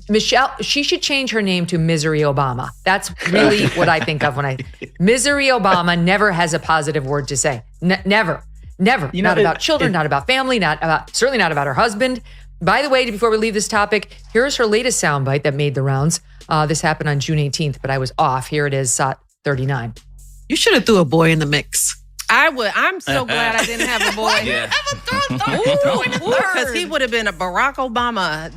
Michelle, she should change her name to Misery Obama. That's really what I think of when Misery Obama never has a positive word to say. Never. Not about children, not about family, certainly not about her husband. By the way, before we leave this topic, here's her latest soundbite that made the rounds. This happened on June 18th, but I was off. Here it is, 39. You should have threw a boy in the mix. I would. I'm so glad I didn't have a boy. Yeah. Because he would have been a Barack Obama.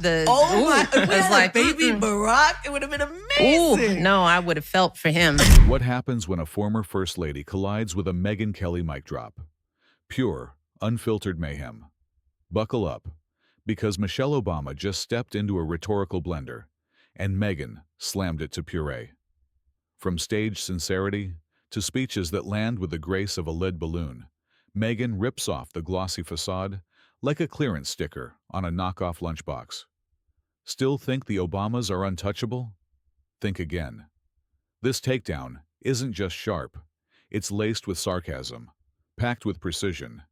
Baby Barack. It would have been amazing. Ooh, no, I would have felt for him. What happens when a former first lady collides with a Megyn Kelly mic drop? Pure, unfiltered mayhem. Buckle up, because Michelle Obama just stepped into a rhetorical blender, and Megyn slammed it to puree. From stage sincerity to speeches that land with the grace of a lead balloon, Megyn rips off the glossy facade like a clearance sticker on a knockoff lunchbox. Still think the Obamas are untouchable? Think again. This takedown isn't just sharp. It's laced with sarcasm, packed with precision,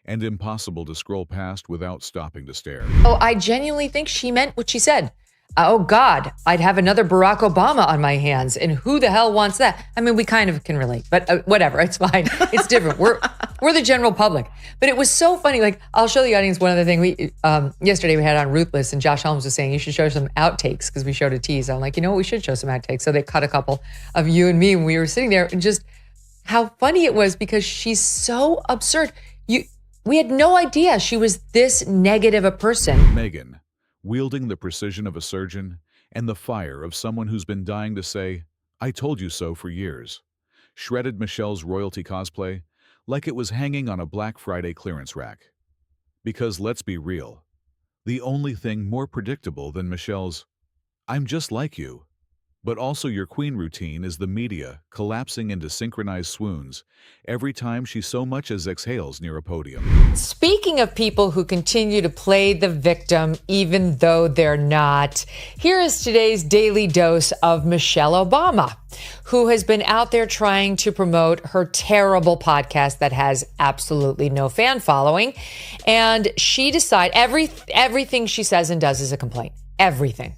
and impossible to scroll past without stopping to stare. Oh, I genuinely think she meant what she said. Oh, God, I'd have another Barack Obama on my hands. And who the hell wants that? I mean, we kind of can relate, but whatever. It's fine. It's different. We're the general public. But it was so funny. Like, I'll show the audience one other thing. Yesterday we had on Ruthless, and Josh Holmes was saying you should show some outtakes because we showed a tease. I'm like, we should show some outtakes. So they cut a couple of you and me, and we were sitting there, and just how funny it was because she's so absurd. We had no idea she was this negative a person. Megyn, wielding the precision of a surgeon and the fire of someone who's been dying to say, "I told you so" for years, shredded Michelle's royalty cosplay like it was hanging on a Black Friday clearance rack. Because let's be real, the only thing more predictable than Michelle's "I'm just like you," but also your queen routine is the media collapsing into synchronized swoons every time she so much as exhales near a podium. Speaking of people who continue to play the victim even though they're not, here is today's daily dose of Michelle Obama, who has been out there trying to promote her terrible podcast that has absolutely no fan following. And she decided everything she says and does is a complaint. Everything.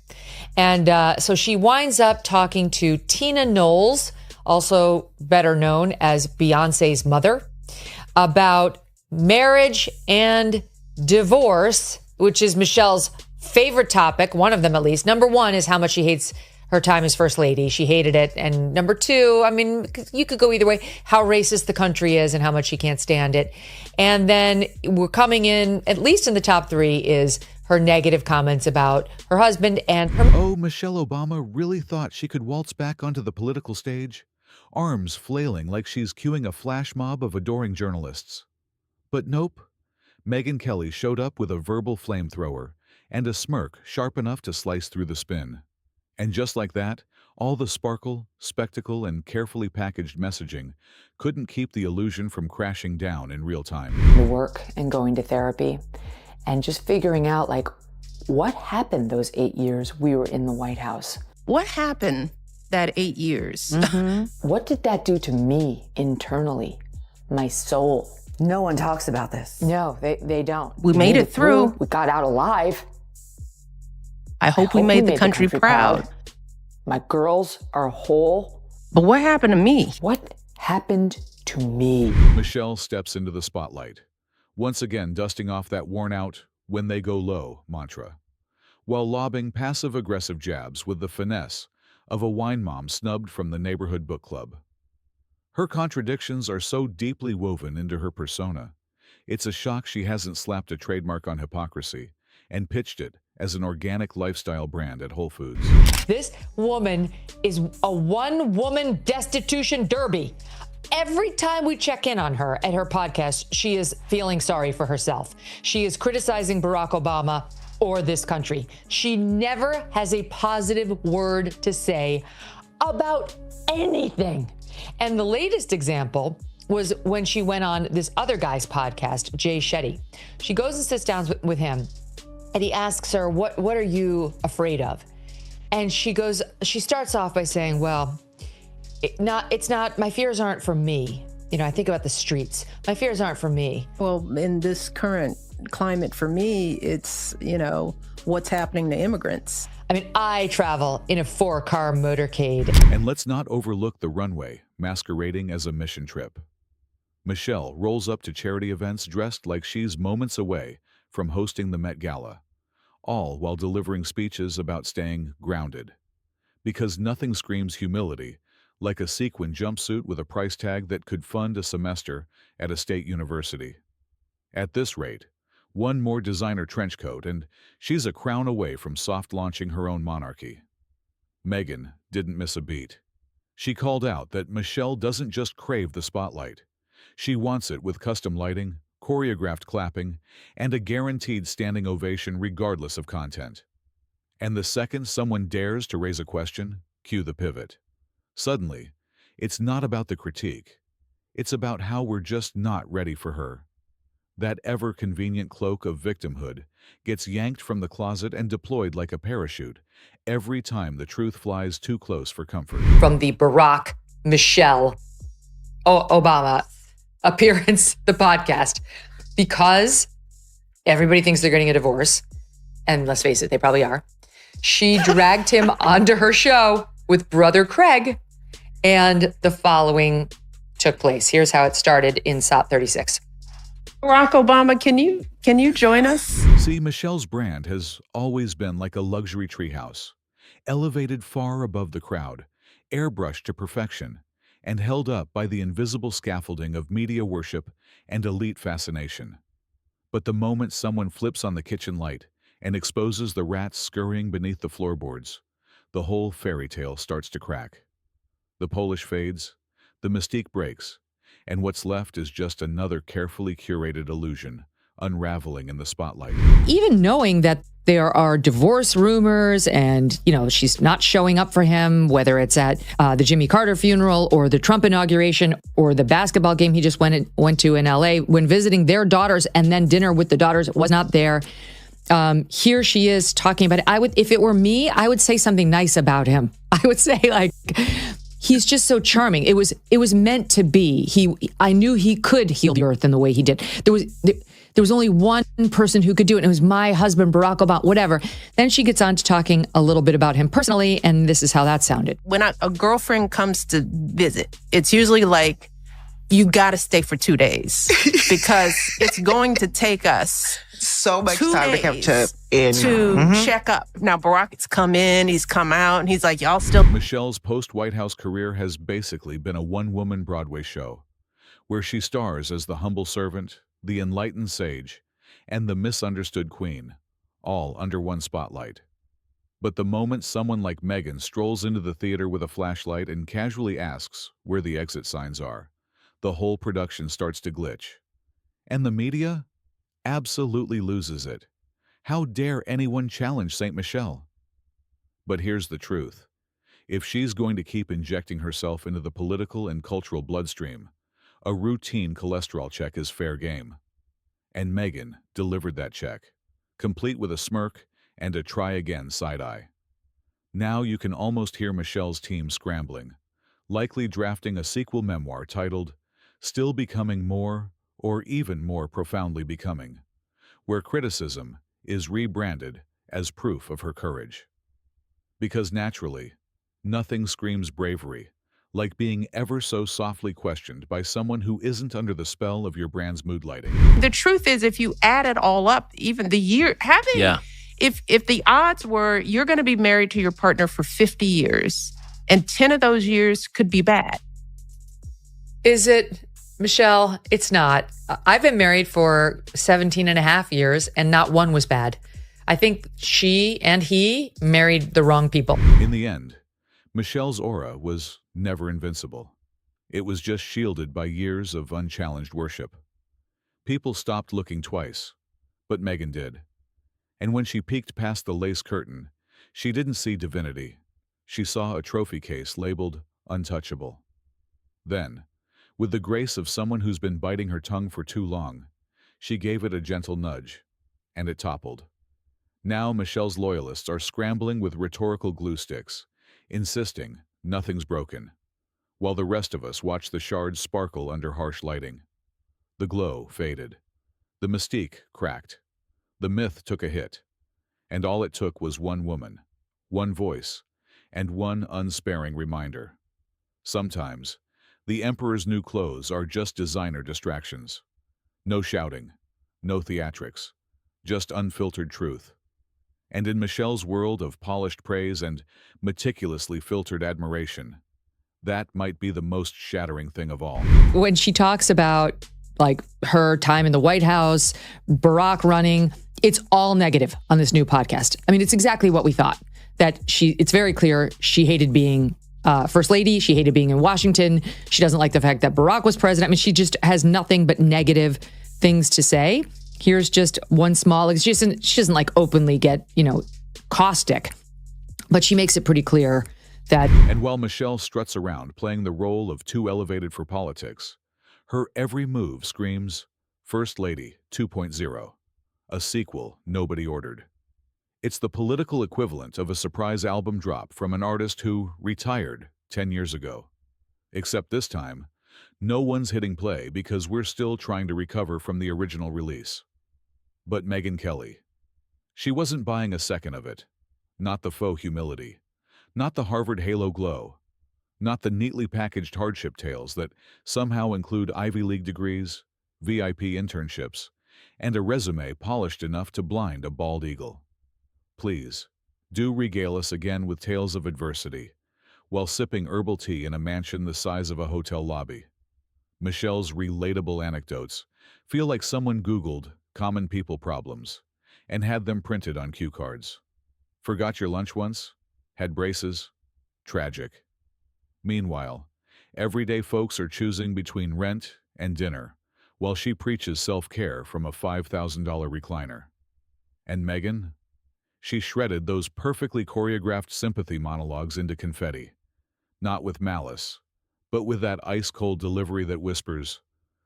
And so she winds up talking to Tina Knowles, also better known as Beyonce's mother, about marriage and divorce, which is Michelle's favorite topic, one of them at least. Number one is how much she hates her time as first lady. She hated it. And number two, I mean, you could go either way, how racist the country is and how much she can't stand it. And then we're coming in, at least in the top three, is her negative comments about her husband and her. Oh, Michelle Obama really thought she could waltz back onto the political stage, arms flailing like she's cueing a flash mob of adoring journalists. But nope. Megyn Kelly showed up with a verbal flamethrower and a smirk sharp enough to slice through the spin. And just like that, all the sparkle, spectacle, and carefully packaged messaging couldn't keep the illusion from crashing down in real time. The work and going to therapy and just figuring out, like, what happened those 8 years we were in the White House? What happened that 8 years? Mm-hmm. What did that do to me internally, my soul? No one talks about this. No, they don't. We made it through. We got out alive. I hope we made the country proud. My girls are whole. But what happened to me? What happened to me? Michelle steps into the spotlight, once again dusting off that worn-out, when they go low mantra, while lobbing passive-aggressive jabs with the finesse of a wine mom snubbed from the neighborhood book club. Her contradictions are so deeply woven into her persona, it's a shock she hasn't slapped a trademark on hypocrisy and pitched it as an organic lifestyle brand at Whole Foods. This woman is a one-woman destitution derby. Every time we check in on her at her podcast, she is feeling sorry for herself. She is criticizing Barack Obama or this country. She never has a positive word to say about anything. And the latest example was when she went on this other guy's podcast, Jay Shetty. She goes and sits down with him, and he asks her, what are you afraid of? And she starts off by saying, well, it's not, my fears aren't for me. I think about the streets. My fears aren't for me. Well, in this current climate for me, it's, what's happening to immigrants. I mean, I travel in a 4-car motorcade. And let's not overlook the runway, masquerading as a mission trip. Michelle rolls up to charity events dressed like she's moments away from hosting the Met Gala, all while delivering speeches about staying grounded. Because nothing screams humility like a sequin jumpsuit with a price tag that could fund a semester at a state university. At this rate, one more designer trench coat and she's a crown away from soft-launching her own monarchy. Megyn didn't miss a beat. She called out that Michelle doesn't just crave the spotlight. She wants it with custom lighting, choreographed clapping, and a guaranteed standing ovation regardless of content. And the second someone dares to raise a question, cue the pivot. Suddenly, it's not about the critique. It's about how we're just not ready for her. That ever-convenient cloak of victimhood gets yanked from the closet and deployed like a parachute every time the truth flies too close for comfort. From the Barack Michelle Obama appearance, the podcast, because everybody thinks they're getting a divorce, and let's face it, they probably are. She dragged him onto her show with brother Craig, and the following took place. Here's how it started in SOT 36. Barack Obama, can you join us? See, Michelle's brand has always been like a luxury treehouse, elevated far above the crowd, airbrushed to perfection, and held up by the invisible scaffolding of media worship and elite fascination. But the moment someone flips on the kitchen light and exposes the rats scurrying beneath the floorboards, the whole fairy tale starts to crack. The polish fades, the mystique breaks, and what's left is just another carefully curated illusion, unraveling in the spotlight. Even knowing that there are divorce rumors and, she's not showing up for him, whether it's at the Jimmy Carter funeral or the Trump inauguration or the basketball game he just went to in LA, when visiting their daughters and then dinner with the daughters was not there. Here she is talking about it. If it were me, I would say something nice about him. I would say he's just so charming. It was meant to be. I knew he could heal the earth in the way he did. There was only one person who could do it, and it was my husband, Barack Obama, whatever. Then she gets on to talking a little bit about him personally, and this is how that sounded. When a girlfriend comes to visit, it's usually like, you got to stay for 2 days because it's going to take us so much 2 time to days catch up in check up. Now, Barack's come in, he's come out, and he's like, y'all still... Michelle's post-White House career has basically been a one-woman Broadway show, where she stars as the humble servant, the enlightened sage, and the misunderstood queen, all under one spotlight. But the moment someone like Megyn strolls into the theater with a flashlight and casually asks where the exit signs are, the whole production starts to glitch. And the media absolutely loses it. How dare anyone challenge St. Michelle? But here's the truth. If she's going to keep injecting herself into the political and cultural bloodstream, a routine cholesterol check is fair game. And Megyn delivered that check, complete with a smirk and a try-again side-eye. Now you can almost hear Michelle's team scrambling, likely drafting a sequel memoir titled Still Becoming More or Even More Profoundly Becoming, where criticism is rebranded as proof of her courage. Because naturally, nothing screams bravery like being ever so softly questioned by someone who isn't under the spell of your brand's mood lighting. The truth is, if you add it all up, even the year, if the odds were you're going to be married to your partner for 50 years and 10 of those years could be bad. Is it, Michelle? It's not. I've been married for 17 and a half years and not one was bad. I think she and he married the wrong people. In the end, Michelle's aura was never invincible. It was just shielded by years of unchallenged worship. People stopped looking twice, but Megyn did. And when she peeked past the lace curtain, she didn't see divinity. She saw a trophy case labeled untouchable. Then, with the grace of someone who's been biting her tongue for too long, she gave it a gentle nudge, and it toppled. Now Michelle's loyalists are scrambling with rhetorical glue sticks, insisting nothing's broken, while the rest of us watch the shards sparkle under harsh lighting. The glow faded. The mystique cracked. The myth took a hit. And all it took was one woman, one voice, and one unsparing reminder. Sometimes, the emperor's new clothes are just designer distractions. No shouting, no theatrics, just unfiltered truth. And in Michelle's world of polished praise and meticulously filtered admiration, that might be the most shattering thing of all. When she talks about like her time in the White House, Barack running, it's all negative on this new podcast. I mean, it's exactly what we thought. It's very clear she hated being First Lady. She hated being in Washington. She doesn't like the fact that Barack was president. I mean, she just has nothing but negative things to say. Here's just one small, she doesn't like openly get, caustic, but she makes it pretty clear that. And while Michelle struts around playing the role of too elevated for politics, her every move screams First Lady 2.0, a sequel nobody ordered. It's the political equivalent of a surprise album drop from an artist who retired 10 years ago. Except this time, no one's hitting play because we're still trying to recover from the original release. But Megyn Kelly, she wasn't buying a second of it. Not the faux humility, not the Harvard halo glow, not the neatly packaged hardship tales that somehow include Ivy League degrees, VIP internships, and a resume polished enough to blind a bald eagle. Please, do regale us again with tales of adversity, while sipping herbal tea in a mansion the size of a hotel lobby. Michelle's relatable anecdotes feel like someone Googled common people problems and had them printed on cue cards. Forgot your lunch once? Had braces? Tragic. Meanwhile, everyday folks are choosing between rent and dinner, while she preaches self-care from a $5,000 recliner. And Megyn? She shredded those perfectly choreographed sympathy monologues into confetti, not with malice, but with that ice-cold delivery that whispers,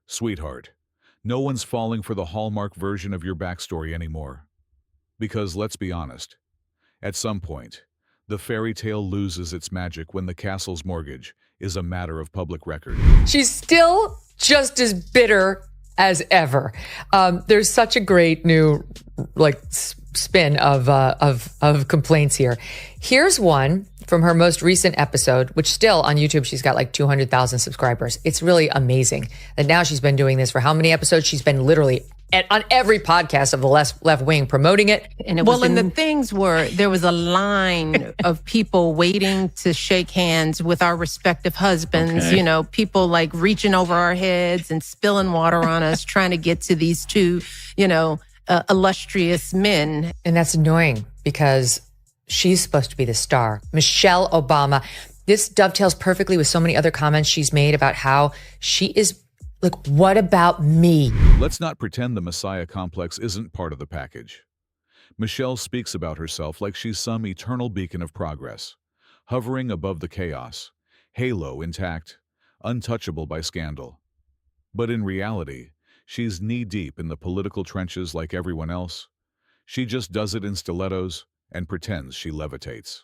"Sweetheart, no one's falling for the Hallmark version of your backstory anymore." Because let's be honest, at some point, the fairy tale loses its magic when the castle's mortgage is a matter of public record. She's still just as bitter as ever. There's such a great new spin of complaints here. Here's one from her most recent episode, which still on YouTube, she's got 200,000 subscribers. It's really amazing that now she's been doing this for how many episodes? She's been literally on every podcast of the left wing promoting it. And the things were, there was a line of people waiting to shake hands with our respective husbands, people reaching over our heads and spilling water on us, trying to get to these two, illustrious men. And that's annoying because she's supposed to be the star. Michelle Obama. This dovetails perfectly with so many other comments she's made about how she is what about me? Let's not pretend the Messiah complex isn't part of the package. Michelle speaks about herself like she's some eternal beacon of progress, hovering above the chaos, halo intact, untouchable by scandal. But in reality, she's knee-deep in the political trenches like everyone else. She just does it in stilettos and pretends she levitates.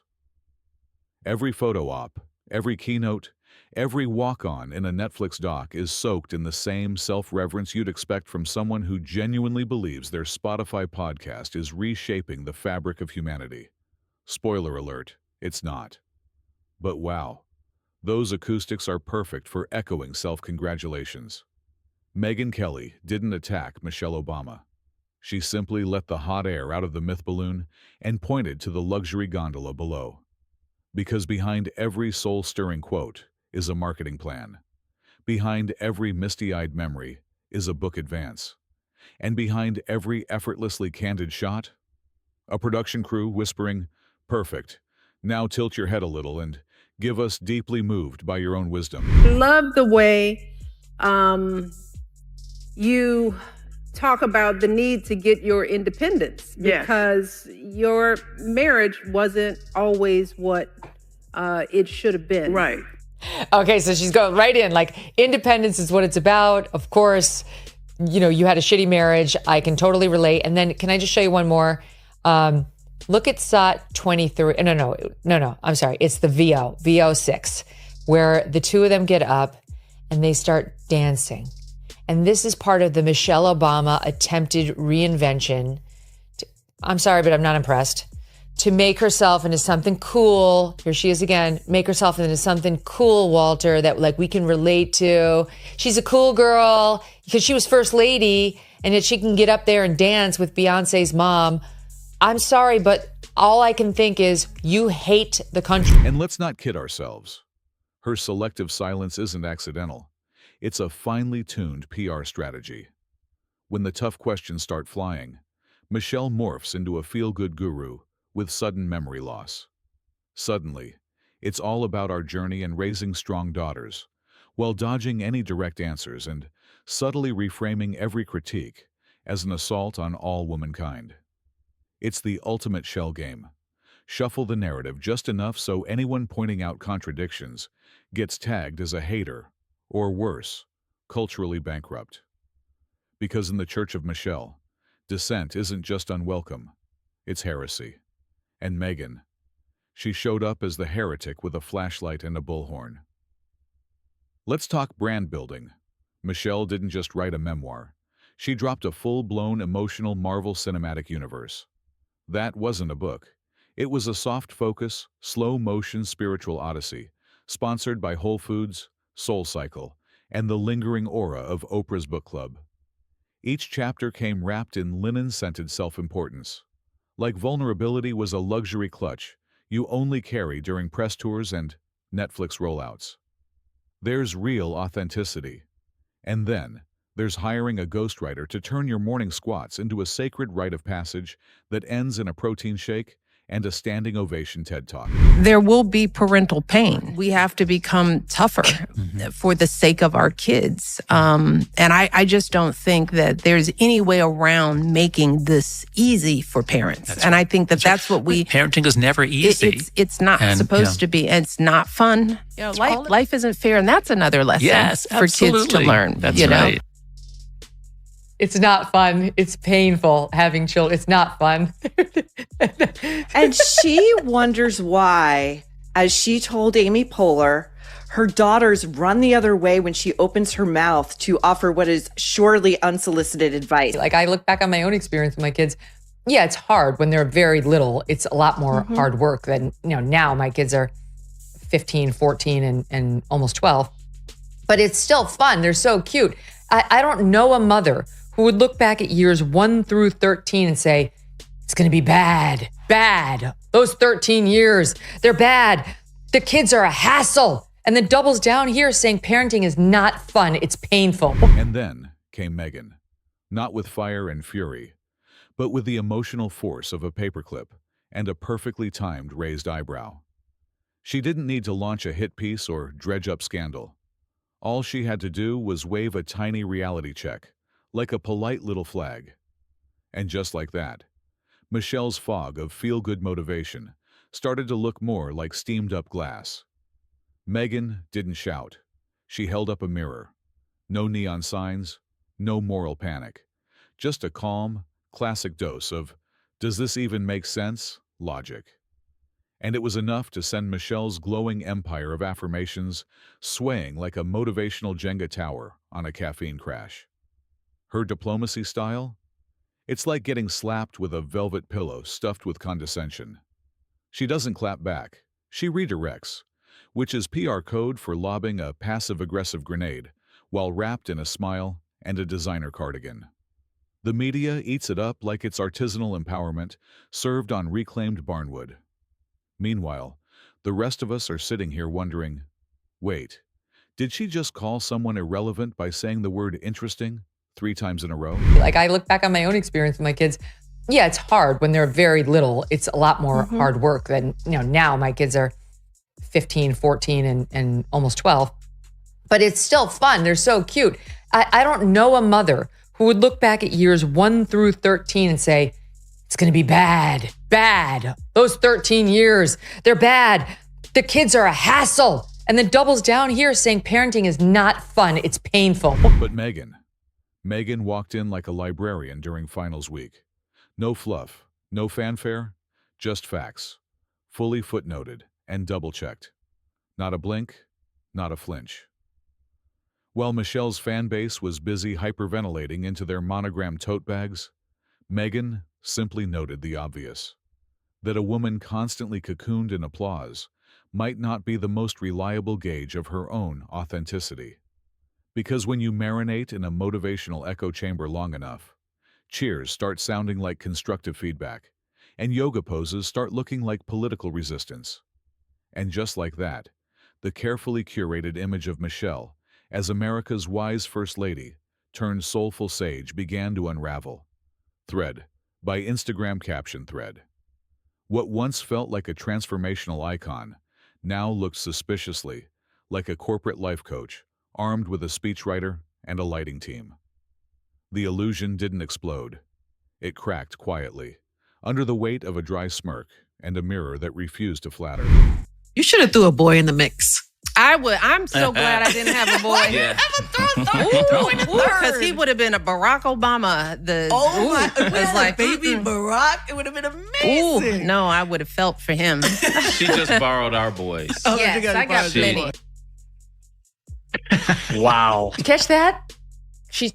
Every photo op, every keynote, every walk-on in a Netflix doc is soaked in the same self-reverence you'd expect from someone who genuinely believes their Spotify podcast is reshaping the fabric of humanity. Spoiler alert, it's not. But wow, those acoustics are perfect for echoing self-congratulations. Megyn Kelly didn't attack Michelle Obama. She simply let the hot air out of the myth balloon and pointed to the luxury gondola below. Because behind every soul-stirring quote is a marketing plan. Behind every misty-eyed memory is a book advance. And behind every effortlessly candid shot, a production crew whispering, "Perfect. Now tilt your head a little and give us deeply moved by your own wisdom." Love the way you talk about the need to get your independence because your marriage wasn't always what it should have been. Right. Okay, so she's going right in, independence is what it's about. Of course, you had a shitty marriage. I can totally relate. And then can I just show you one more? Look at SOT 23. No. I'm sorry. It's the VO6, where the two of them get up and they start dancing. And this is part of the Michelle Obama attempted reinvention. I'm sorry, but I'm not impressed. To make herself into something cool, here she is again, make herself into something cool, Walter, that like we can relate to. She's a cool girl because she was first lady and that she can get up there and dance with Beyonce's mom. I'm sorry, but all I can think is you hate the country. And let's not kid ourselves. Her selective silence isn't accidental. It's a finely tuned PR strategy. When the tough questions start flying, Michelle morphs into a feel-good guru with sudden memory loss. Suddenly, it's all about our journey and raising strong daughters, while dodging any direct answers and subtly reframing every critique as an assault on all womankind. It's the ultimate shell game. Shuffle the narrative just enough so anyone pointing out contradictions gets tagged as a hater, or worse, culturally bankrupt. Because in the Church of Michelle, dissent isn't just unwelcome, it's heresy. And Megyn, she showed up as the heretic with a flashlight and a bullhorn. Let's talk brand building. Michelle didn't just write a memoir. She dropped a full-blown emotional Marvel Cinematic Universe. That wasn't a book. It was a soft-focus, slow-motion spiritual odyssey, sponsored by Whole Foods, SoulCycle, and the lingering aura of Oprah's book club. Each chapter came wrapped in linen-scented self-importance. Like vulnerability was a luxury clutch you only carry during press tours and Netflix rollouts. There's real authenticity. And then, there's hiring a ghostwriter to turn your morning squats into a sacred rite of passage that ends in a protein shake and a standing ovation TED Talk. There will be parental pain. We have to become tougher for the sake of our kids. And I just don't think that there's any way around making this easy for parents. I think that that's what we... Parenting is never easy. It's not supposed to be. And it's not fun. You know, life isn't fair. And that's another lesson for kids to learn. That's right. It's not fun. It's painful having children. It's not fun. And she wonders why, as she told Amy Poehler, her daughters run the other way when she opens her mouth to offer what is surely unsolicited advice. Like I look back on my own experience with my kids. Yeah, it's hard when they're very little. It's a lot more hard work than, now my kids are 15, 14, and almost 12. But it's still fun. They're so cute. I don't know a mother who would look back at years 1 through 13 and say, it's going to be bad. Those 13 years, they're bad. The kids are a hassle. And then doubles down here saying parenting is not fun. It's painful. And then came Megyn, not with fire and fury, but with the emotional force of a paperclip and a perfectly timed raised eyebrow. She didn't need to launch a hit piece or dredge up scandal. All she had to do was wave a tiny reality check, like a polite little flag. And just like that, Michelle's fog of feel-good motivation started to look more like steamed-up glass. Megyn didn't shout. She held up a mirror. No neon signs, no moral panic. Just a calm, classic dose of, does this even make sense? Logic. And it was enough to send Michelle's glowing empire of affirmations swaying like a motivational Jenga tower on a caffeine crash. Her diplomacy style? It's like getting slapped with a velvet pillow stuffed with condescension. She doesn't clap back. She redirects, which is PR code for lobbing a passive-aggressive grenade while wrapped in a smile and a designer cardigan. The media eats it up like it's artisanal empowerment served on reclaimed barnwood. Meanwhile, the rest of us are sitting here wondering, wait, did she just call someone irrelevant by saying the word interesting 3 times in a row? Like I look back on my own experience with my kids. Yeah, it's hard when they're very little. It's a lot more hard work than, now my kids are 15, 14, and almost 12. But it's still fun. They're so cute. I don't know a mother who would look back at years 1 through 13 and say, it's going to be bad. Those 13 years, they're bad. The kids are a hassle. And then doubles down here saying parenting is not fun. It's painful. But Megyn walked in like a librarian during finals week. No fluff, no fanfare, just facts. Fully footnoted and double-checked. Not a blink, not a flinch. While Michelle's fan base was busy hyperventilating into their monogram tote bags, Megyn simply noted the obvious, that a woman constantly cocooned in applause might not be the most reliable gauge of her own authenticity. Because when you marinate in a motivational echo chamber long enough, cheers start sounding like constructive feedback, and yoga poses start looking like political resistance. And just like that, the carefully curated image of Michelle as America's wise First Lady turned soulful sage began to unravel. Thread by Instagram caption thread. What once felt like a transformational icon now looked suspiciously like a corporate life coach armed with a speechwriter and a lighting team. The illusion didn't explode. It cracked quietly, under the weight of a dry smirk and a mirror that refused to flatter. You should have threw a boy in the mix. I would. I'm so glad I didn't have a boy. Yeah. Because he would have been a Barack Obama. It's like baby Barack. It would have been amazing. Ooh, no, I would have felt for him. She just borrowed our boys. Yes, I got plenty. Wow. Did you catch that? She's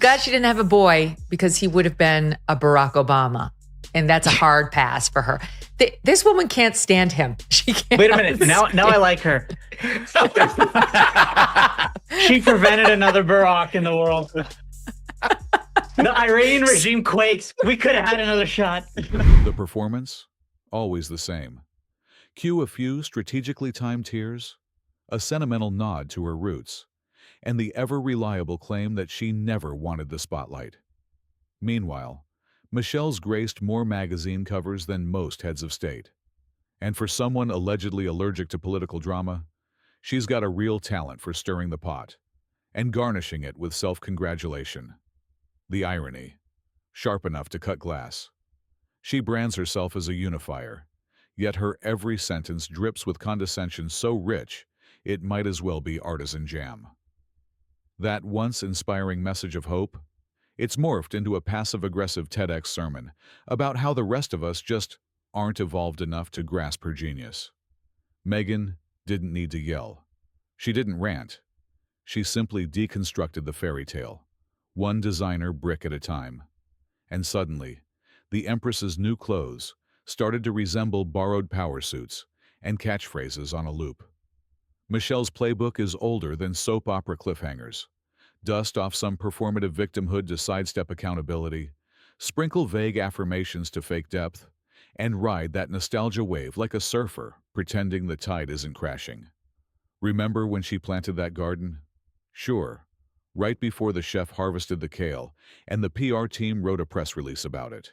glad she didn't have a boy because he would have been a Barack Obama. And that's a hard pass for her. This woman can't stand him. She can't. Wait a minute. Now I like her. She prevented another Barack in the world. The Iranian regime quakes. We could have had another shot. The performance? Always the same. Cue a few strategically timed tears, a sentimental nod to her roots, and the ever-reliable claim that she never wanted the spotlight. Meanwhile, Michelle's graced more magazine covers than most heads of state. And for someone allegedly allergic to political drama, she's got a real talent for stirring the pot and garnishing it with self-congratulation. The irony, sharp enough to cut glass. She brands herself as a unifier, yet her every sentence drips with condescension so rich it might as well be artisan jam. That once inspiring message of hope, it's morphed into a passive-aggressive TEDx sermon about how the rest of us just aren't evolved enough to grasp her genius. Megyn didn't need to yell. She didn't rant. She simply deconstructed the fairy tale, one designer brick at a time. And suddenly, the Empress's new clothes started to resemble borrowed power suits and catchphrases on a loop. Michelle's playbook is older than soap opera cliffhangers. Dust off some performative victimhood to sidestep accountability, sprinkle vague affirmations to fake depth, and ride that nostalgia wave like a surfer, pretending the tide isn't crashing. Remember when she planted that garden? Sure, right before the chef harvested the kale, and the PR team wrote a press release about it.